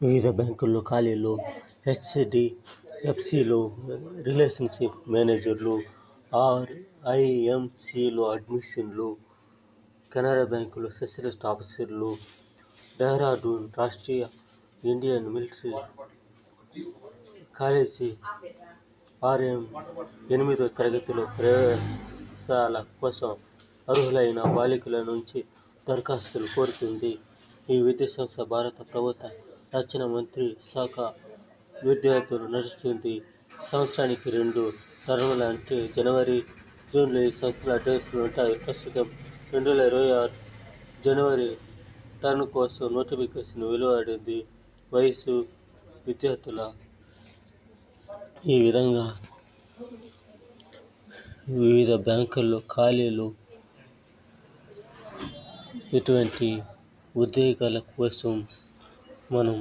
వివిధ బ్యాంకుల్లో ఖాళీలు, హెచ్డిఎఫ్సిలో రిలేషన్షిప్ మేనేజర్లు, ఆర్ఐఎంసిలో అడ్మిన్లు, కెనరా బ్యాంకులో స్పెషలిస్ట్ ఆఫీసర్లు, Dehradun Rashtriya Indian military college RM 8వ తరగతిలో ప్రవేశాల కోసం అర్హులైన బాలికల నుంచి దరఖాస్తులు కోరుతోంది. ఈ విద్యా సంస్థ భారత ప్రభుత్వ రక్షణ మంత్రిత్వ శాఖ విద్యార్థులు నడుస్తుంది. సంవత్సరానికి 2 టర్ములు అంటే జనవరి, జూన్లో ఈ సంస్థలో అడ్మిషన్లు ఉంటాయి. ప్రస్తుతం 2026 జనవరి టర్మ్ కోసం నోటిఫికేషన్ వెలువడింది. వయసు విద్యార్థుల ఈ విధంగా వివిధ బ్యాంకుల్లో ఖాళీలు, ఇటువంటి ఉద్యోగాల కోసం మనం